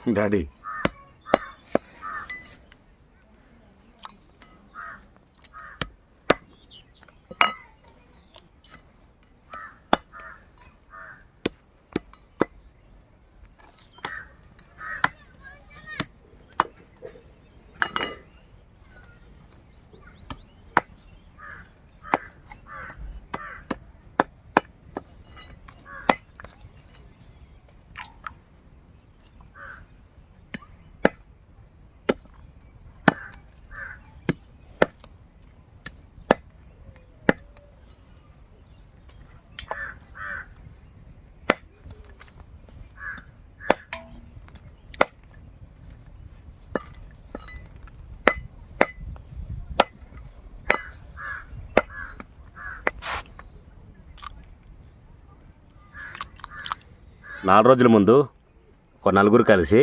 Daddy నాలుగు రోజుల ముందు ఒక నలుగురు కలిసి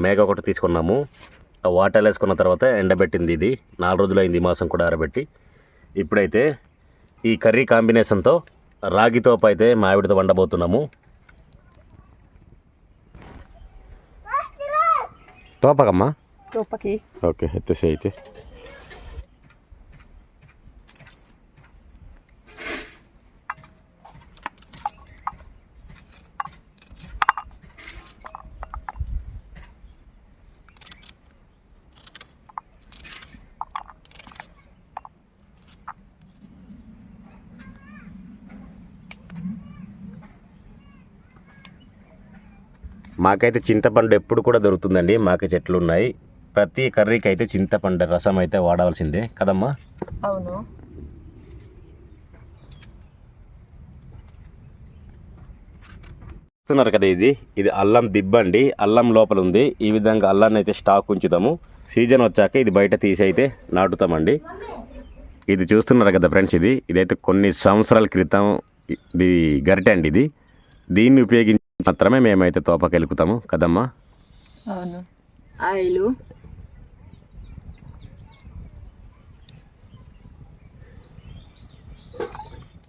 మేక ఒకటి తీసుకున్నాము. వాటర్ వేసుకున్న తర్వాత ఎండబెట్టింది. ఇది 4 రోజులు అయింది, ఈ మాసం కూడా ఆరబెట్టి. ఇప్పుడైతే ఈ కర్రీ కాంబినేషన్తో రాగి తోప అయితే మావిడితో వండబోతున్నాము. తోపకమ్మా తోపకి ఓకే ఎత్తేసి అయితే మాకైతే చింతపండు ఎప్పుడు కూడా దొరుకుతుందండి. మాకే చెట్లు ఉన్నాయి. ప్రతి కర్రీకి అయితే చింతపండు రసం అయితే వాడవలసిందే కదమ్మా. అవును. చూస్తున్నారు కదా, ఇది అల్లం దిబ్బ అండి. అల్లం లోపల ఉంది. ఈ విధంగా అల్లాన్ని అయితే స్టాక్ ఉంచుతాము. సీజన్ వచ్చాక ఇది బయట తీసి అయితే నాటుతామండి. ఇది చూస్తున్నారు కదా ఫ్రెండ్స్, ఇదైతే కొన్ని సంవత్సరాల క్రితం ఇది గరిటె అండి. దీన్ని ఉపయోగించి మాత్రమే మేమైతే తోపకి వెలుకుతాము కదమ్మా. అవును. ఆయిలు,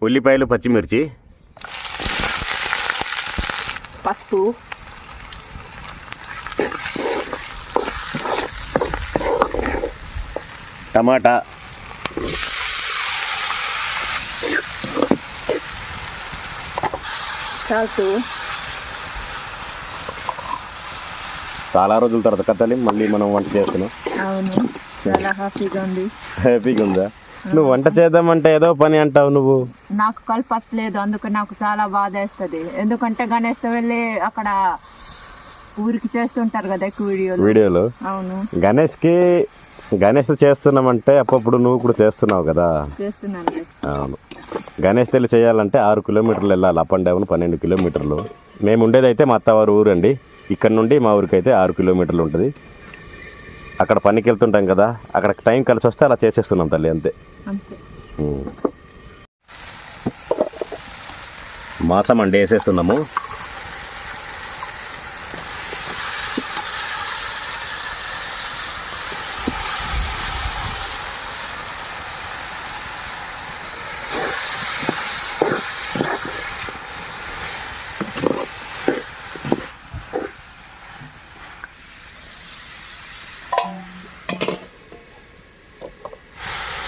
ఉల్లిపాయలు, పచ్చిమిర్చి, పసుపు, టమాటా, సాల్ట్. చాలా రోజుల తర్వాత కథలి మళ్ళీ మనం వంట చేస్తున్నాం. అవును, చాలా హ్యాపీగా ఉంది. హ్యాపీగా ఉందా? నువ్వు వంట చేద్దామంటే ఏదో పని అంటావు నువ్వు. నాకు కలపట్లేదు, అందుకు నాకు చాలా బాధ వేస్తుంది. ఎందుకంటే గణేష్తో వెళ్ళి అక్కడ ఊరికి చేస్తుంటారు కదా ఎక్కువ వీడియోలు. అవును, గణేష్తో చేస్తున్నామంటే అప్పుడు నువ్వు కూడా చేస్తున్నావు కదా. చేస్తున్నాను. అవును, గణేష్ తెల్లి చేయాలంటే 6 కిలోమీటర్లు వెళ్ళాలి. అప్ అండ్ డౌన్ 12 కిలోమీటర్లు. మేము ఉండేదైతే మా అత్తవారి ఊరు అండి. ఇక్కడ నుండి మా ఊరికి అయితే 6 కిలోమీటర్లు ఉంటుంది. అక్కడ పనికి వెళ్తుంటాం కదా, అక్కడ టైం కలిసి వస్తే అలా చేసేస్తున్నాం తల్లి, అంతే. మాసం అండి వేసేస్తున్నాము.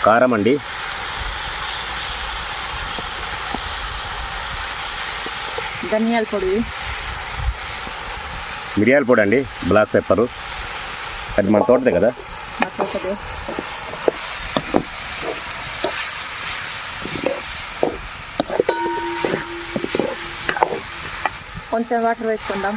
కారం అండి, ధనియాల పొడి, మిరియాల పొడి అండి, బ్లాక్ పెప్పరు. అది మన తోటదే కదా. కొంచెం వాటర్ వేసుకుందాం.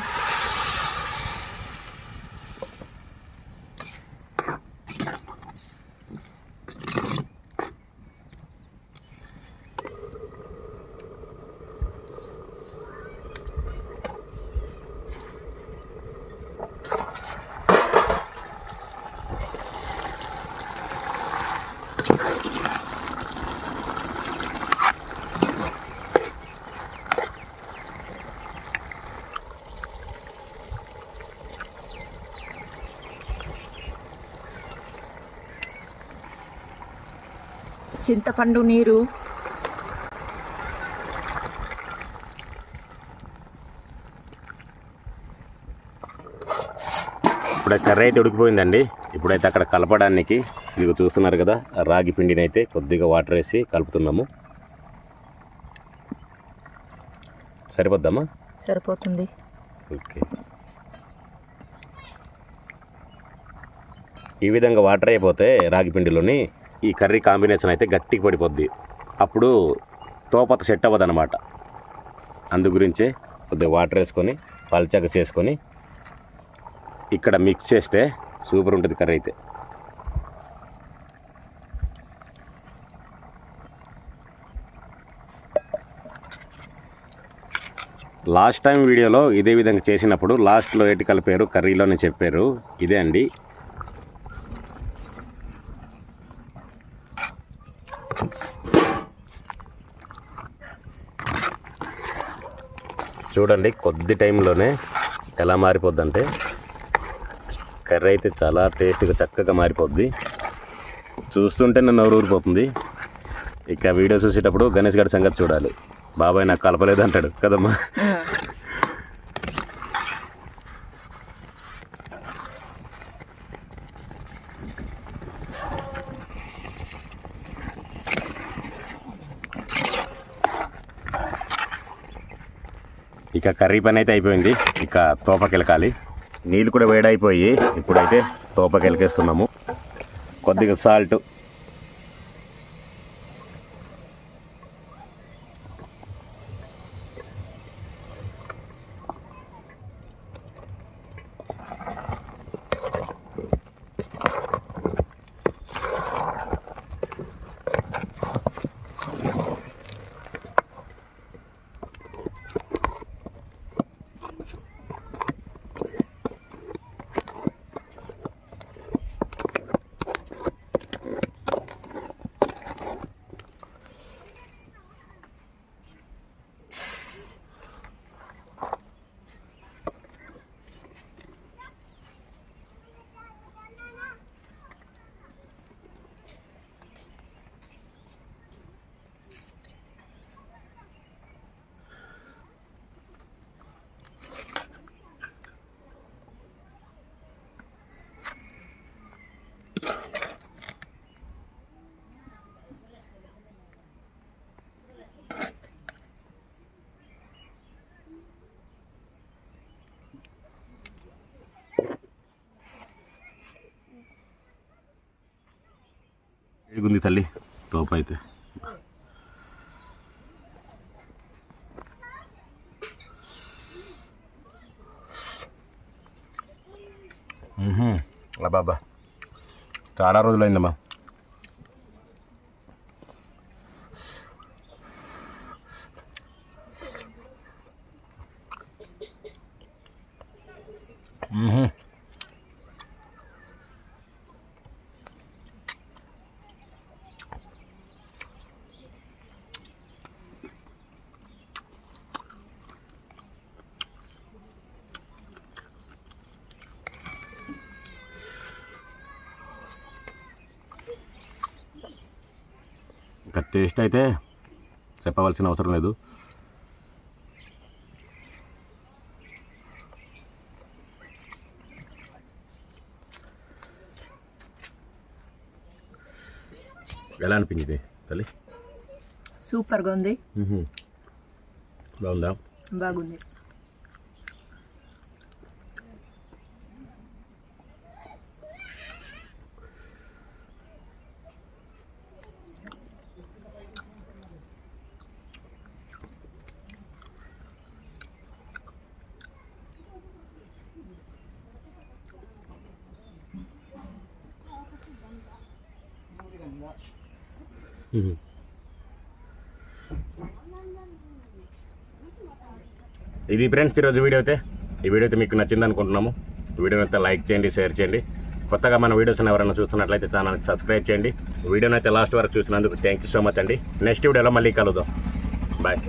చింతపండు నీరు, ఇప్పుడైతే కర్రీ అయితే ఉడికిపోయిందండి. ఇప్పుడైతే అక్కడ కలపడానికి ఇది చూస్తున్నారు కదా, రాగి పిండిని అయితే కొద్దిగా వాటర్ వేసి కలుపుతున్నాము. సరిపోద్దమ్మా? సరిపోతుంది. ఓకే, ఈ విధంగా వాటర్ అయిపోతే రాగి పిండిలోని ఈ కర్రీ కాంబినేషన్ అయితే గట్టికి పడిపోద్ది. అప్పుడు తోపత సెట్ అవ్వదు అనమాట. అందు గురించే కొద్దిగా వాటర్ వేసుకొని పల్చగా చేసుకొని ఇక్కడ మిక్స్ చేస్తే సూపర్ ఉంటుంది కర్రీ అయితే. లాస్ట్ టైం వీడియోలో ఇదే విధంగా చేసినప్పుడు లాస్ట్లో ఏటి కలిపారు కర్రీలోనే చెప్పారు. ఇదే అండి. చూడండి కొద్ది టైంలోనే ఎలా మారిపోద్దంటే కర్రీ అయితే చాలా టేస్ట్గా చక్కగా మారిపోద్ది. చూస్తుంటే నన్ను నోరు ఊరిపోతుంది. ఇక వీడియో చూసేటప్పుడు గణేష్ గారి సంగతి చూడాలి. బాబాయ్ నాకు కలపలేదు అంటాడు కదమ్మా. ఇక కర్రీ పని అయితే అయిపోయింది. ఇక తోపకెలకాలి. నీళ్ళు కూడా వేడైపోయి ఇప్పుడైతే తోపకెలకేస్తున్నాము. కొద్దిగా సాల్ట్, ఏగుంది తల్లి తోప అయితే. బాబా చాలా రోజులైందమ్మా. ఇంకా టేస్ట్ అయితే చెప్పవలసిన అవసరం లేదు. ఎలా అనిపించింది తల్లి? సూపర్గా ఉంది. బాగుందా? బాగుంది. ఇది ఫ్రెండ్స్ ఈరోజు వీడియో అయితే. ఈ వీడియో అయితే మీకు నచ్చింది అనుకుంటున్నాము. వీడియోని అయితే లైక్ చేయండి, షేర్ చేయండి. కొత్తగా మన వీడియోస్ ఎవరైనా చూస్తున్నట్లయితే ఛానల్కి సబ్స్క్రైబ్ చేయండి. వీడియోని అయితే లాస్ట్ వరకు చూసినందుకు థ్యాంక్ యూ సో మచ్ అండి. నెక్స్ట్ వీడియోలో మళ్ళీ కలుద్దాం. బాయ్.